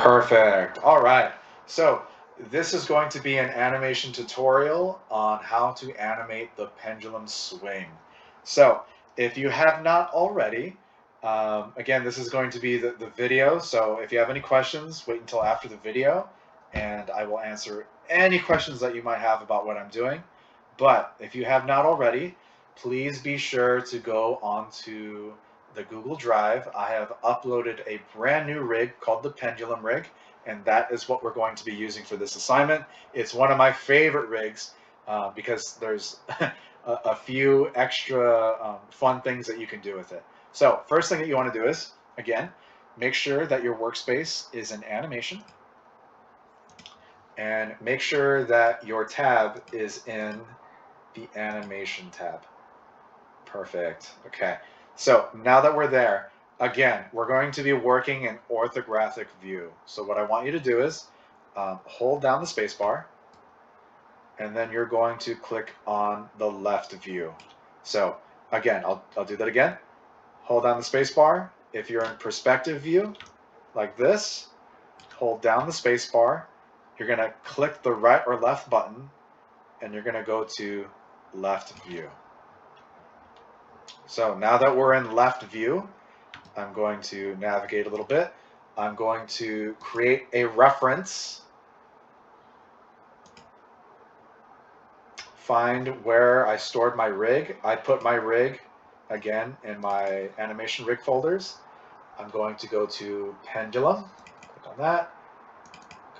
Perfect. All right. So this is going to be an animation tutorial on how to animate the pendulum swing. So if you have not already, again, this is going to be the video. So if you have any questions, wait until after the video and I will answer any questions that you might have about what I'm doing. But if you have not already, please be sure to go onto the Google Drive. I have uploaded a brand new rig called the Pendulum rig, and that is what we're going to be using for this assignment. It's one of my favorite rigs because there's a few extra fun things that you can do with it. So first thing that you want to do is, again, make sure that your workspace is in animation, and make sure that your tab is in the animation tab. Perfect. Okay. So now that we're there, again, we're going to be working in orthographic view. So what I want you to do is hold down the space bar, and then you're going to click on the left view. So again, I'll do that again. Hold down the space bar. If you're in perspective view, like this, hold down the space bar. You're going to click the right or left button, and you're going to go to left view. So now that we're in left view, I'm going to navigate a little bit. I'm going to create a reference. Find where I stored my rig. I put my rig, again, in my animation rig folders. I'm going to go to Pendulum, click on that,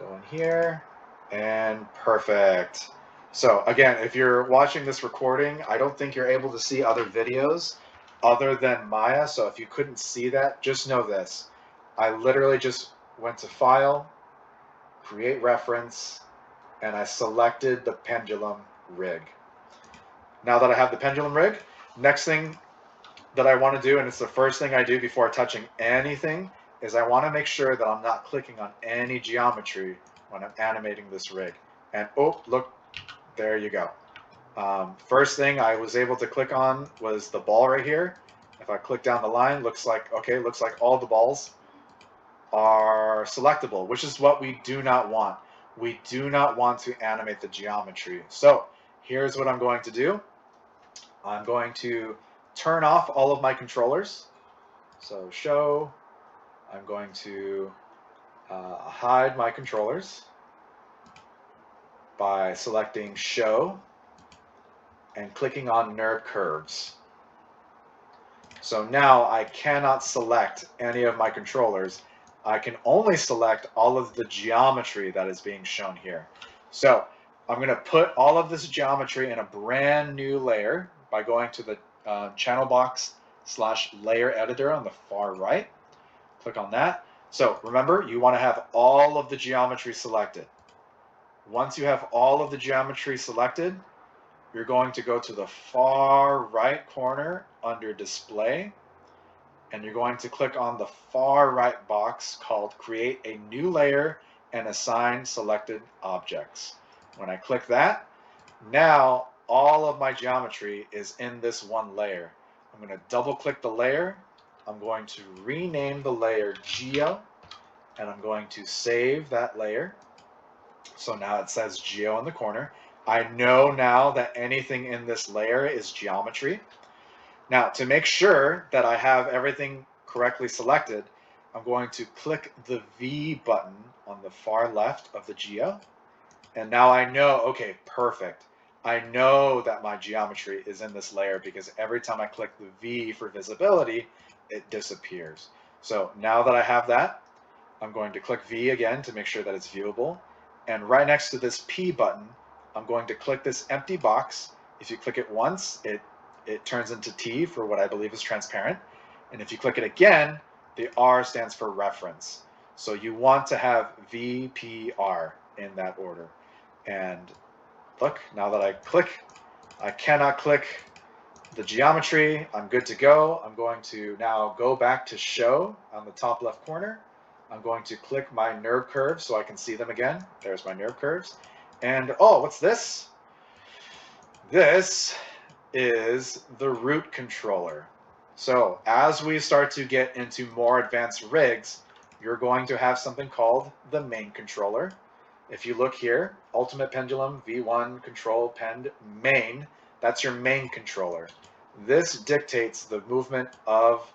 go in here, and perfect. So again, if you're watching this recording, I don't think you're able to see other videos other than Maya. So if you couldn't see that, just know this. I literally just went to File, Create Reference, and I selected the Pendulum rig. Now that I have the Pendulum rig, next thing that I want to do, and it's the first thing I do before touching anything, is I want to make sure that I'm not clicking on any geometry when I'm animating this rig. And oh, look, there you go. First thing I was able to click on was the ball right here. If I click down the line, looks like, okay, looks like all the balls are selectable, which is what we do not want. We do not want to animate the geometry. So here's what I'm going to do. I'm going to turn off all of my controllers. So show, I'm going to hide my controllers by selecting show and clicking on nerve curves. So now I cannot select any of my controllers. I can only select all of the geometry that is being shown here. So I'm going to put all of this geometry in a brand new layer by going to the channel box / layer editor on the far right. Click on that. So remember, you want to have all of the geometry selected. Once you have all of the geometry selected, you're going to go to the far right corner under display, and you're going to click on the far right box called create a new layer and assign selected objects. When I click that, now all of my geometry is in this one layer. I'm going to double click the layer. I'm going to rename the layer Geo, and I'm going to save that layer. So now it says Geo in the corner. I know now that anything in this layer is geometry. Now, to make sure that I have everything correctly selected, I'm going to click the V button on the far left of the Geo. And now I know, okay, perfect. I know that my geometry is in this layer because every time I click the V for visibility, it disappears. So now that I have that, I'm going to click V again to make sure that it's viewable. And right next to this P button, I'm going to click this empty box. If you click it once, it turns into T for what I believe is transparent. And if you click it again, the R stands for reference. So you want to have VPR in that order. And look, now that I cannot click the geometry. I'm good to go. I'm going to now go back to show on the top left corner. I'm going to click my nerve curves so I can see them again. There's my nerve curves. And oh, what's this? This is the root controller. So as we start to get into more advanced rigs, you're going to have something called the main controller. If you look here, Ultimate Pendulum, V1, Control, Pend, Main, that's your main controller. This dictates the movement of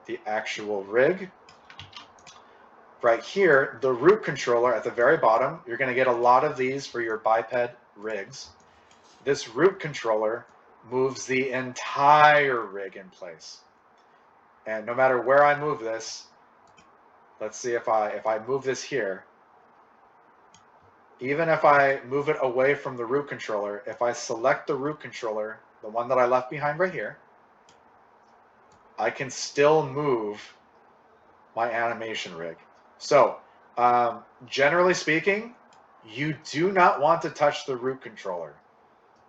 the actual rig. Right here, the root controller at the very bottom, you're going to get a lot of these for your biped rigs. This root controller moves the entire rig in place. And no matter where I move this, let's see if I move this here, even if I move it away from the root controller, if I select the root controller, the one that I left behind right here, I can still move my animation rig. So, generally speaking, you do not want to touch the root controller.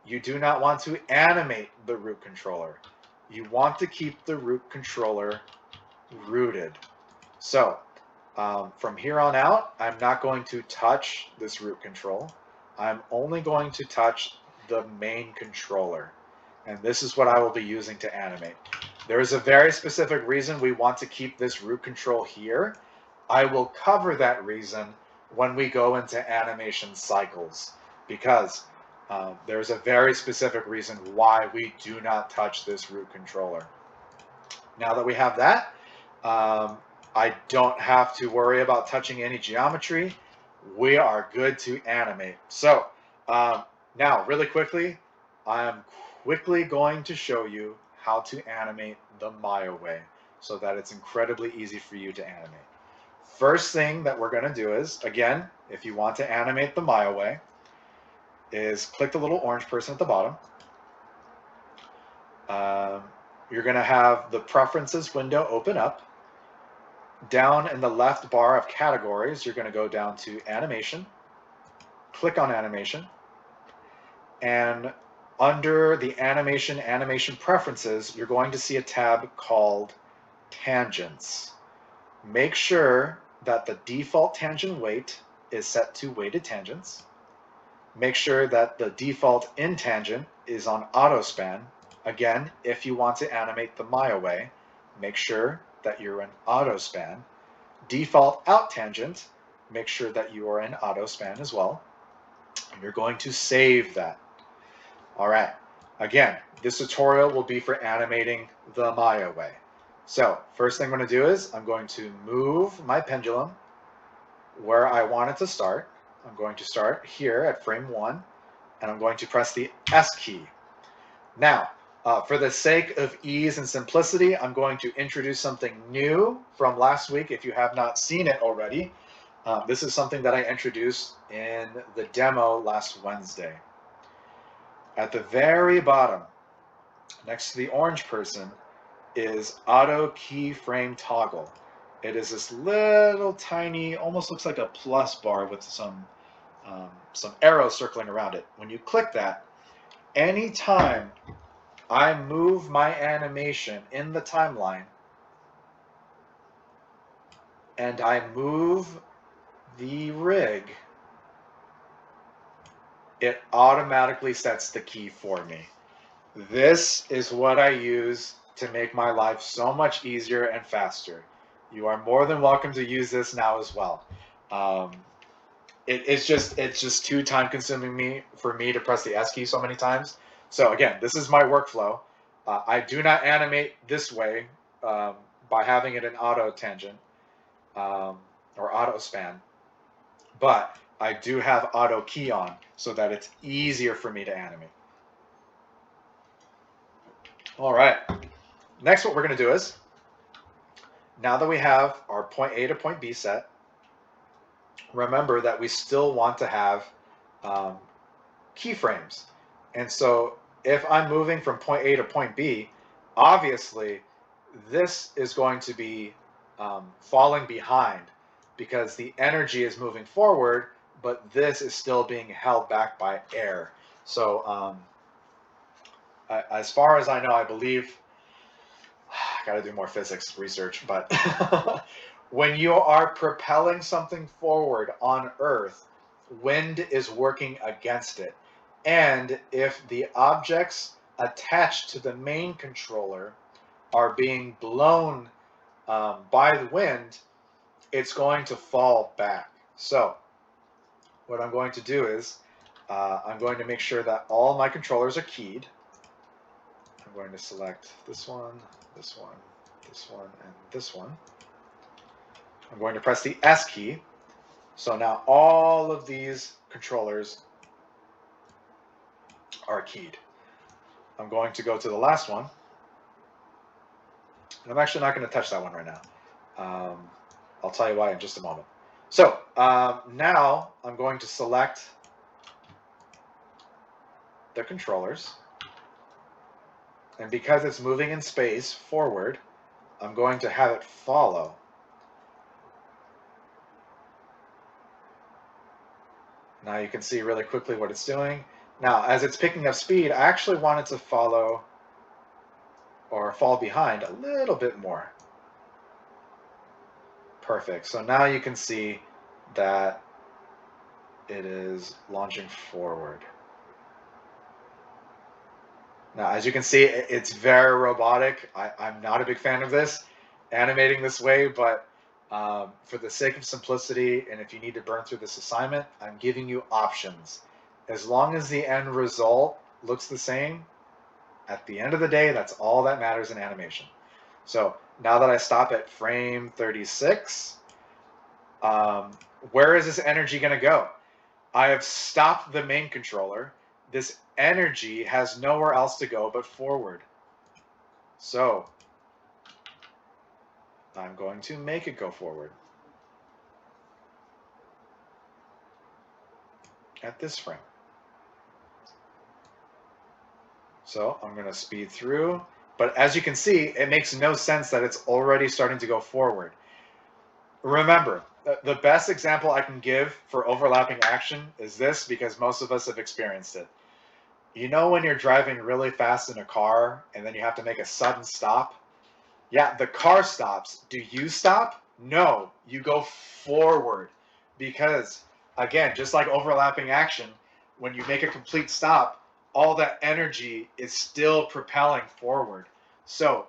You do not want to animate the root controller. You want to keep the root controller rooted. So, from here on out, I'm not going to touch this root control. I'm only going to touch the main controller. And this is what I will be using to animate. There is a very specific reason we want to keep this root control here. I will cover that reason when we go into animation cycles, because there's a very specific reason why we do not touch this root controller. Now that we have that, I don't have to worry about touching any geometry. We are good to animate. So now, really quickly, I'm quickly going to show you how to animate the Maya way so that it's incredibly easy for you to animate. First thing that we're going to do is, again, if you want to animate the Maya way, is click the little orange person at the bottom. You're going to have the preferences window open up. Down in the left bar of categories, you're going to go down to animation, click on animation, and under the animation preferences, you're going to see a tab called tangents. Make sure that the default tangent weight is set to weighted tangents. Make sure that the default in tangent is on auto span. Again, if you want to animate the Maya way, make sure that you're in auto span. Default out tangent, make sure that you are in auto span as well. And you're going to save that. All right. Again, this tutorial will be for animating the Maya way. So first thing I'm going to do is I'm going to move my pendulum where I want it to start. I'm going to start here at frame 1, and I'm going to press the S key. Now, for the sake of ease and simplicity, I'm going to introduce something new from last week if you have not seen it already. This is something that I introduced in the demo last Wednesday. At the very bottom, next to the orange person, is auto keyframe toggle. It is this little tiny, almost looks like a plus bar with some arrows circling around it. When you click that, anytime I move my animation in the timeline and I move the rig, it automatically sets the key for me. This is what I use to make my life so much easier and faster. You are more than welcome to use this now as well. It's just too time consuming for me to press the S key so many times. So again, this is my workflow. I do not animate this way by having it in auto tangent or auto span, but I do have auto key on so that it's easier for me to animate. All right. Next, what we're going to do is, now that we have our point A to point B set, remember that we still want to have keyframes. And so if I'm moving from point A to point B, obviously this is going to be falling behind because the energy is moving forward, but this is still being held back by air. So as far as I know, I believe, I got to do more physics research, but when you are propelling something forward on Earth, wind is working against it. And if the objects attached to the main controller are being blown by the wind, it's going to fall back. So what I'm going to do is I'm going to make sure that all my controllers are keyed. I'm going to select this one, this one, this one, and this one. I'm going to press the S key. So now all of these controllers are keyed. I'm going to go to the last one. And I'm actually not going to touch that one right now. I'll tell you why in just a moment. So now I'm going to select the controllers. And because it's moving in space forward, I'm going to have it follow. Now you can see really quickly what it's doing. Now, as it's picking up speed, I actually want it to follow or fall behind a little bit more. Perfect. So now you can see that it is launching forward. Now, as you can see, it's very robotic. I'm not a big fan of this, animating this way, but for the sake of simplicity, and if you need to burn through this assignment, I'm giving you options. As long as the end result looks the same, at the end of the day, that's all that matters in animation. So now that I stop at frame 36, where is this energy going to go? I have stopped the main controller. This energy has nowhere else to go but forward. So I'm going to make it go forward at this frame. So I'm going to speed through, but as you can see, it makes no sense that it's already starting to go forward. Remember, the best example I can give for overlapping action is this, because most of us have experienced it. You know when you're driving really fast in a car and then you have to make a sudden stop? Yeah, the car stops. Do you stop? No, you go forward. Because, again, just like overlapping action, when you make a complete stop, all that energy is still propelling forward. So,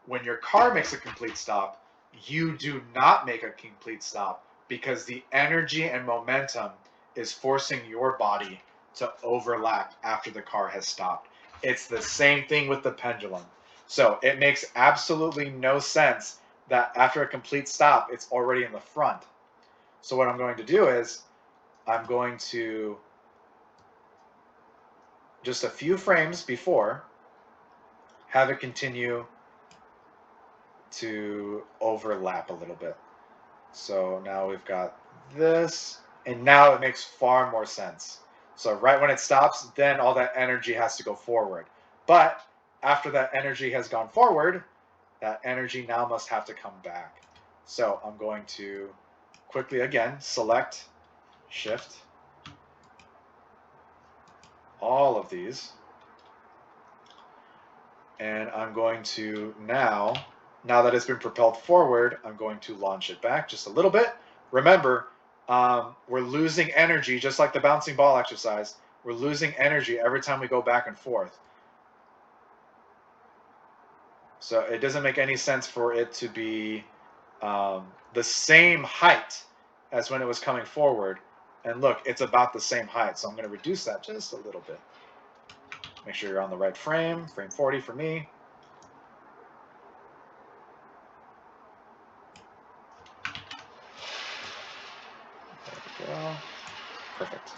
when your car makes a complete stop, you do not make a complete stop because the energy and momentum is forcing your body to overlap after the car has stopped. It's the same thing with the pendulum. So it makes absolutely no sense that after a complete stop, it's already in the front. So what I'm going to do is I'm going to, just a few frames before, have it continue to overlap a little bit. So now we've got this, and now it makes far more sense. So right when it stops, then all that energy has to go forward. But after that energy has gone forward, that energy now must have to come back. So I'm going to quickly, again, select, shift, all of these. And I'm going to now that it's been propelled forward, I'm going to launch it back just a little bit. Remember, we're losing energy, just like the bouncing ball exercise. We're losing energy every time we go back and forth. So it doesn't make any sense for it to be the same height as when it was coming forward. And look, it's about the same height. So I'm going to reduce that just a little bit. Make sure you're on the right frame, frame 40 for me. There we go. Perfect.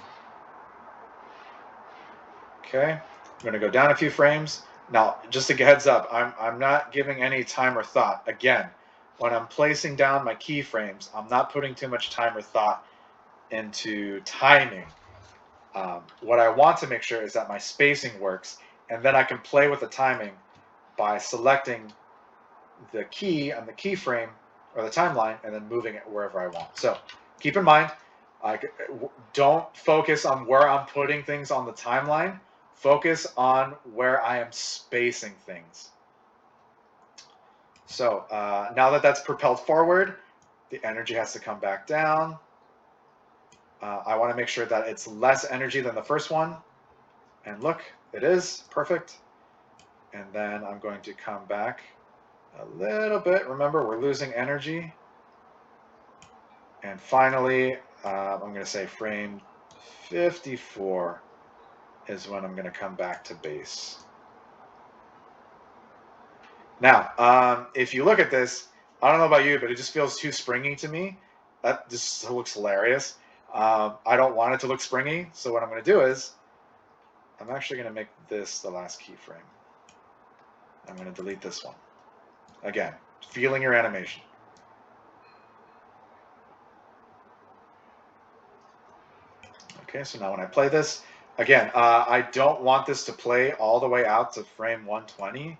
Okay, I'm going to go down a few frames. Now, just a heads up, I'm not giving any time or thought. Again, when I'm placing down my keyframes, I'm not putting too much time or thought into timing. What I want to make sure is that my spacing works, and then I can play with the timing by selecting the key on the keyframe or the timeline and then moving it wherever I want. So keep in mind, don't focus on where I'm putting things on the timeline. Focus on where I am spacing things. So now that that's propelled forward, the energy has to come back down. I want to make sure that it's less energy than the first one. And look, it is perfect. And then I'm going to come back a little bit. Remember, we're losing energy. And finally, I'm going to say frame 54 is when I'm going to come back to base. Now, if you look at this, I don't know about you, but it just feels too springy to me. That just looks hilarious. I don't want it to look springy, so what I'm going to do is I'm actually going to make this the last keyframe. I'm going to delete this one. Again, feeling your animation. Okay, so now when I play this, again, I don't want this to play all the way out to frame 120.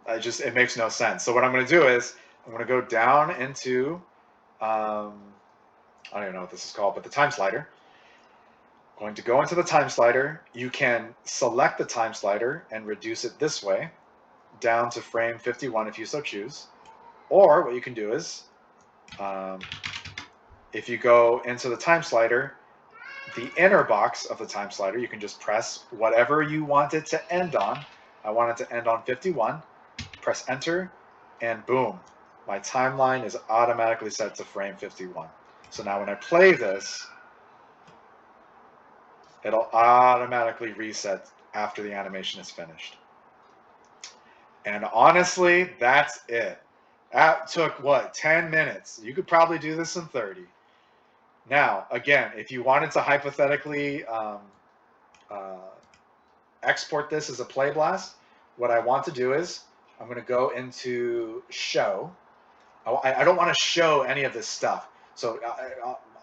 It makes no sense. So what I'm going to do is I'm going to go down into, I don't even know what this is called, but the time slider. I'm going to go into the time slider. You can select the time slider and reduce it this way down to frame 51 if you so choose. Or what you can do is, if you go into the time slider, the inner box of the time slider, you can just press whatever you want it to end on. I want it to end on 51. Press enter, and boom, my timeline is automatically set to frame 51. So now when I play this, it'll automatically reset after the animation is finished. And honestly, that's it. That took, what, 10 minutes? You could probably do this in 30. Now, again, if you wanted to hypothetically export this as a playblast, what I want to do is I'm going to go into show. I don't want to show any of this stuff. So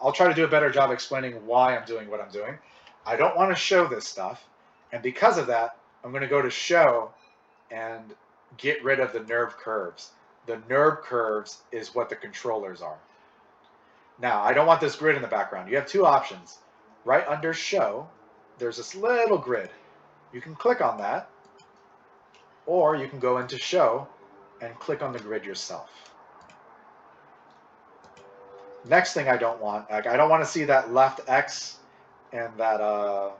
I'll try to do a better job explaining why I'm doing what I'm doing. I don't want to show this stuff. And because of that, I'm going to go to show and get rid of the NURB curves. The NURB curves is what the controllers are. Now, I don't want this grid in the background. You have two options. Right under show, there's this little grid. You can click on that, or you can go into show and click on the grid yourself. Next thing I don't want, I don't want to see that left X and that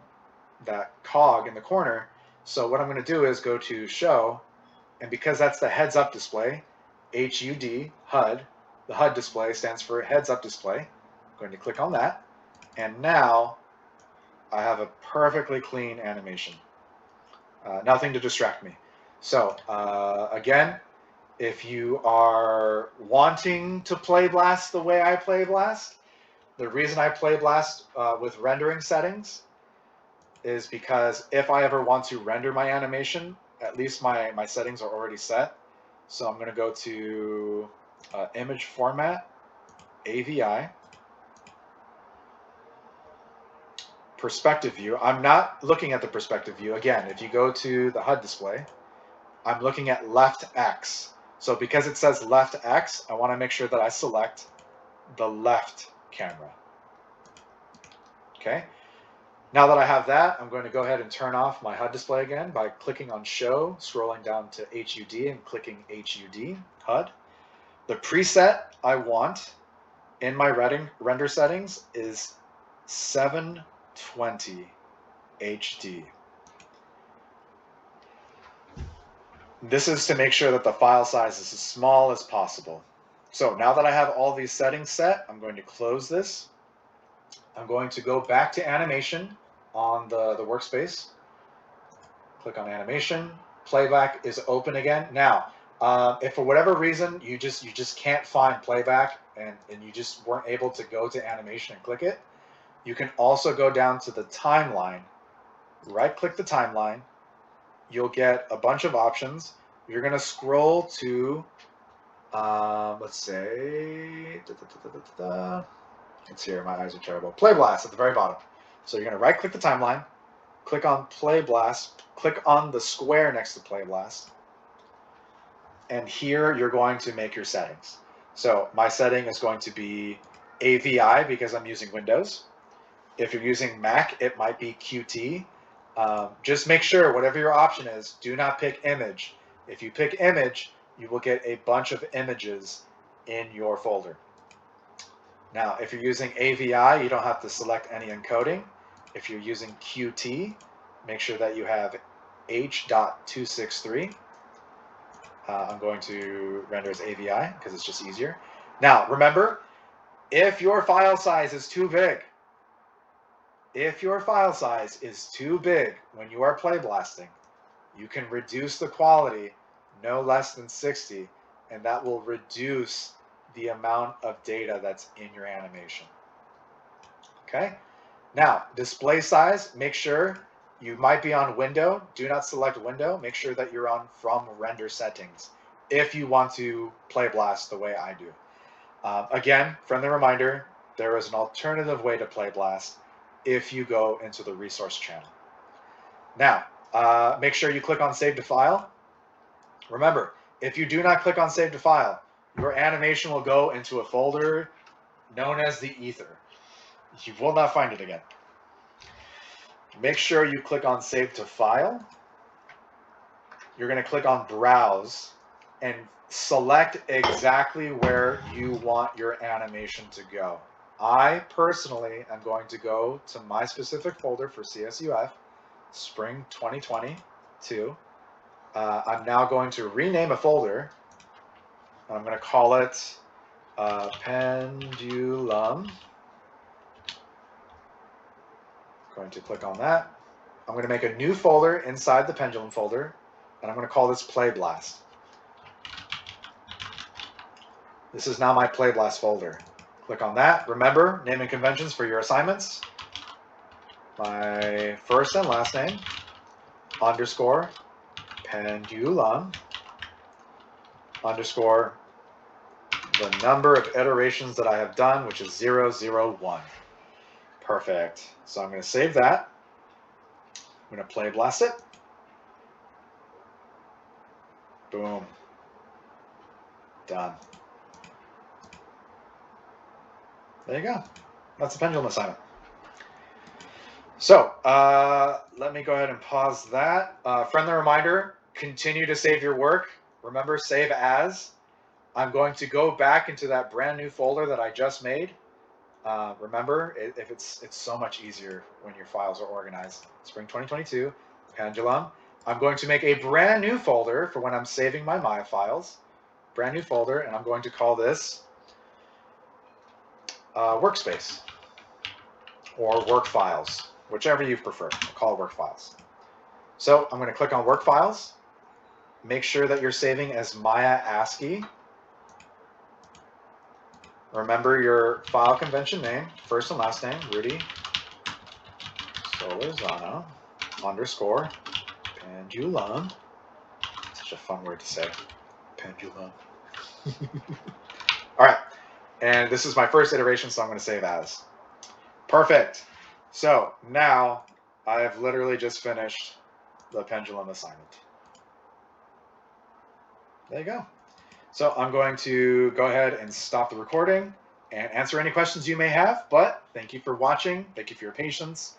cog in the corner. So what I'm going to do is go to show, and because that's the heads up display, HUD, HUD, the HUD display stands for heads up display. I'm going to click on that, and now I have a perfectly clean animation. Nothing to distract me. So again, if you are wanting to play blast the way I play blast, the reason I play blast with rendering settings is because if I ever want to render my animation, at least my settings are already set. So I'm going to go to image format, AVI, perspective view. I'm not looking at the perspective view. Again, if you go to the HUD display, I'm looking at left X. So because it says left X, I want to make sure that I select the left camera. Okay. Now that I have that, I'm going to go ahead and turn off my HUD display again by clicking on show, scrolling down to HUD and clicking HUD, HUD. The preset I want in my render settings is 720 HD. This is to make sure that the file size is as small as possible. So now that I have all these settings set, I'm going to close this. I'm going to go back to animation on the workspace. Click on animation. Playback is open again. Now, if for whatever reason you just can't find playback and you just weren't able to go to animation and click it, you can also go down to the timeline. Right-click the timeline. You'll get a bunch of options. You're going to scroll to, let's say, it's here, my eyes are terrible. Playblast at the very bottom. So you're going to right-click the timeline, click on Playblast, click on the square next to Playblast, and here you're going to make your settings. So my setting is going to be AVI because I'm using Windows. If you're using Mac, it might be QT. Just make sure, whatever your option is, do not pick image. If you pick image, you will get a bunch of images in your folder. Now, if you're using AVI, you don't have to select any encoding. If you're using QT, make sure that you have H.263. I'm going to render as AVI because it's just easier. Now, remember, if your file size is too big, when you are playblasting, you can reduce the quality no less than 60, and that will reduce the amount of data that's in your animation. Okay? Now, display size, make sure you might be on window. Do not select window. Make sure that you're on from render settings if you want to playblast the way I do. Again, friendly reminder, there is an alternative way to playblast if you go into the resource channel. Now, make sure you click on Save to File. Remember, if you do not click on Save to File, your animation will go into a folder known as the Ether. You will not find it again. Make sure you click on Save to File. You're going to click on Browse and select exactly where you want your animation to go. I personally am going to go to my specific folder for CSUF, Spring 2022. I'm now going to rename a folder. I'm going to call it Pendulum. Going to click on that. I'm going to make a new folder inside the Pendulum folder, and I'm going to call this Playblast. This is now my Playblast folder. Click on that. Remember, naming conventions for your assignments. My first and last name, underscore, Pendulum, underscore, the number of iterations that I have done, which is 001. Perfect. So I'm going to save that. I'm going to Playblast it. Boom. Done. There you go. That's the Pendulum assignment. So let me go ahead and pause that. Friendly reminder, continue to save your work. Remember, save as. I'm going to go back into that brand new folder that I just made. Remember, if it's so much easier when your files are organized. Spring 2022, Pendulum. I'm going to make a brand new folder for when I'm saving my Maya files. Brand new folder, and I'm going to call this Workspace or Work Files, whichever you prefer. I'll call it Work Files. So I'm going to click on Work Files. Make sure that you're saving as Maya ASCII. Remember your file convention name, first and last name, Rudy Solorzano, underscore, Pendulum. Such a fun word to say, Pendulum. All right, and this is my first iteration, so I'm going to save as. Perfect. So now I have literally just finished the Pendulum assignment. There you go. So I'm going to go ahead and stop the recording and answer any questions you may have, but thank you for watching. Thank you for your patience.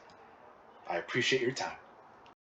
I appreciate your time.